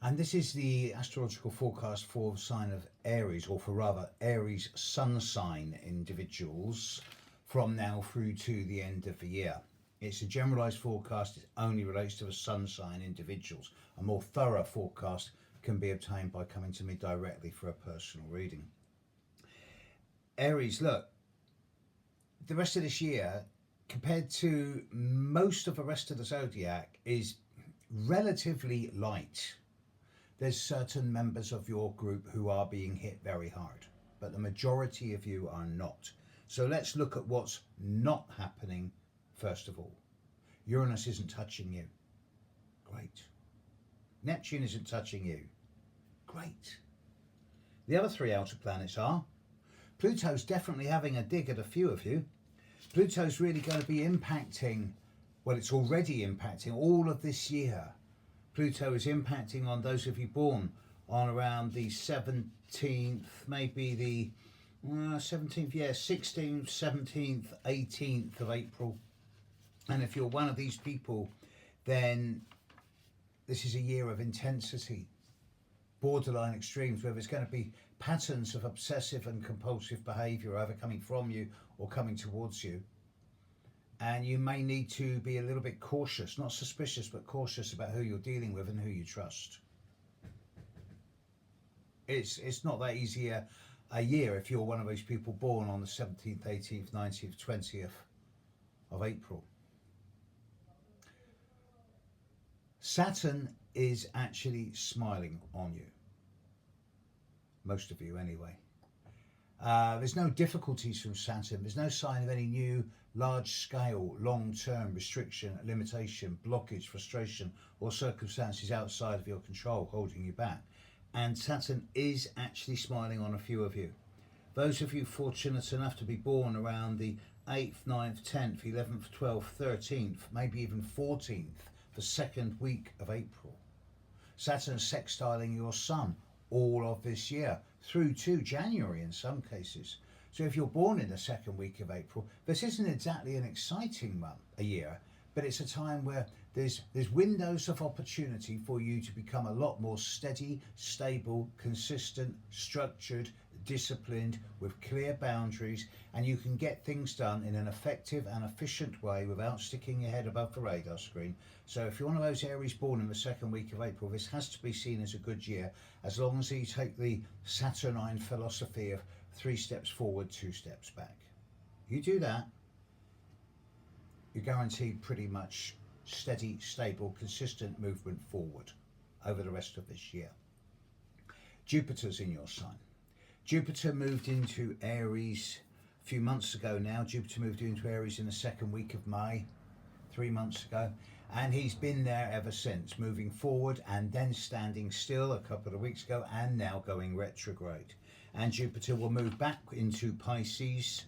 And this is the astrological forecast for the sign of Aries, or for rather Aries sun sign individuals from now through to the end of the year. It's a generalised forecast, it only relates to the sun sign individuals. A more thorough forecast can be obtained by coming to me directly for a personal reading. Aries, look, the rest of this year, compared to most of the rest of the zodiac, is relatively light. There's certain members of your group who are being hit very hard, but the majority of you are not. So let's look at what's not happening first of all. Uranus isn't touching you. Great. Neptune isn't touching you. Great. The other three outer planets are. Pluto's definitely having a dig at a few of you. Pluto's really going to be impacting, well, it's already impacting all of this year. Pluto is impacting on those of you born on around the 17th, maybe the 17th, yeah, 16th, 17th, 18th of April. And if you're one of these people, then this is a year of intensity, borderline extremes, where there's going to be patterns of obsessive and compulsive behaviour either coming from you or coming towards you. And you may need to be a little bit cautious, not suspicious, but cautious about who you're dealing with and who you trust. It's not that easy a year if you're one of those people born on the 17th, 18th, 19th, 20th of April. Saturn is actually smiling on you. Most of you anyway. There's no difficulties from Saturn. There's no sign of any new large-scale, long-term restriction, limitation, blockage, frustration, or circumstances outside of your control holding you back. And Saturn is actually smiling on a few of you. Those of you fortunate enough to be born around the 8th, 9th, 10th, 11th, 12th, 13th, maybe even 14th, the second week of April. Saturn sextiling your sun all of this year, through to January in some cases. So if you're born in the second week of April, this isn't exactly an exciting month, a year, but it's a time where there's windows of opportunity for you to become a lot more steady, stable, consistent, structured, disciplined, with clear boundaries, and you can get things done in an effective and efficient way without sticking your head above the radar screen. So if you're one of those Aries born in the second week of April, this has to be seen as a good year, as long as you take the Saturnine philosophy of 3 steps forward, 2 steps back. You do that, you're guaranteed pretty much steady, stable, consistent movement forward over the rest of this year. Jupiter's in your sign. Jupiter moved into Aries a few months ago now. Jupiter moved into Aries in the second week of May, 3 months ago. And he's been there ever since, moving forward and then standing still a couple of weeks ago, and now going retrograde. And Jupiter will move back into Pisces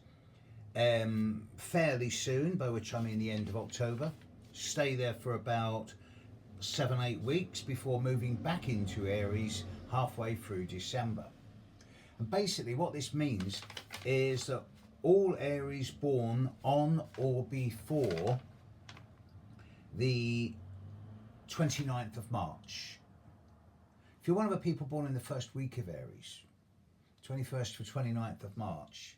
fairly soon, by which I mean the end of October. Stay there for about 7-8 weeks before moving back into Aries halfway through December. And basically what this means is that all Aries born on or before the 29th of March. If you're one of the people born in the first week of Aries, 21st to 29th of March,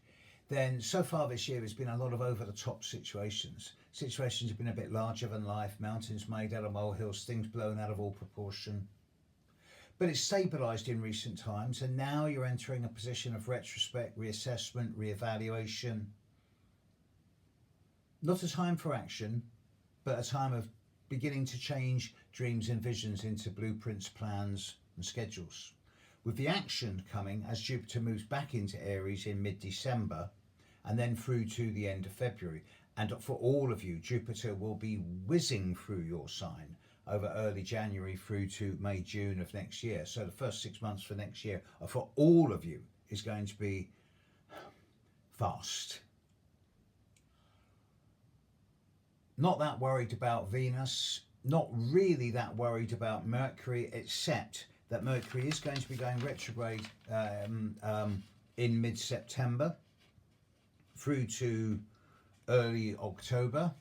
then so far this year there's been a lot of over-the-top situations. Situations have been a bit larger than life, mountains made out of molehills, things blown out of all proportion. But it's stabilised in recent times, and now you're entering a position of retrospect, reassessment, reevaluation. Not a time for action, but a time of beginning to change dreams and visions into blueprints, plans and schedules. With the action coming as Jupiter moves back into Aries in mid-December and then through to the end of February. And for all of you, Jupiter will be whizzing through your sign over early January through to May, June of next year. So the first 6 months for next year for all of you is going to be fast. Not that worried about Venus, not really that worried about Mercury, except that Mercury is going to be going retrograde in mid-September through to early October.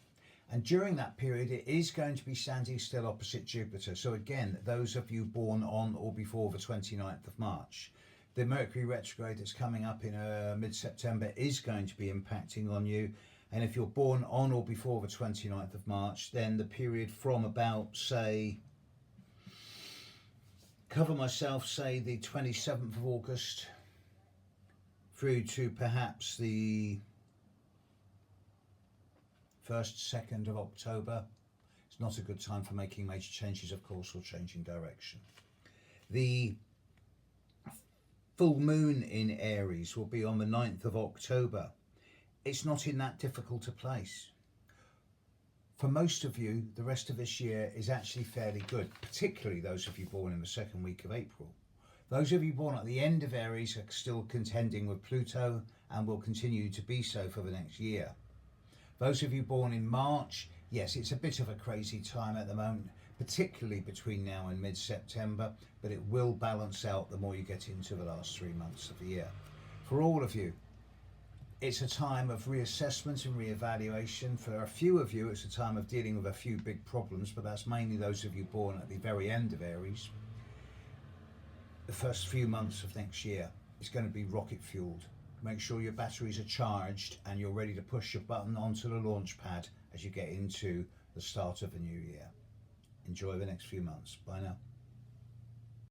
And during that period, it is going to be standing still opposite Jupiter. So again, those of you born on or before the 29th of March, the Mercury retrograde that's coming up in mid-September is going to be impacting on you. And if you're born on or before the 29th of March, then the period from about, say, cover myself, say the 27th of August through to perhaps the 1st, 2nd of October. It's not a good time for making major changes, of course, or changing direction. The full moon in Aries will be on the 9th of October. It's not in that difficult a place. For most of you, the rest of this year is actually fairly good, particularly those of you born in the second week of April. Those of you born at the end of Aries are still contending with Pluto and will continue to be so for the next year. Those of you born in March, yes, it's a bit of a crazy time at the moment, particularly between now and mid-September, but it will balance out the more you get into the last 3 months of the year. For all of you, it's a time of reassessment and reevaluation. For a few of you, it's a time of dealing with a few big problems, but that's mainly those of you born at the very end of Aries. The first few months of next year is going to be rocket fueled. Make sure your batteries are charged and you're ready to push your button onto the launch pad as you get into the start of the new year. Enjoy the next few months. Bye now.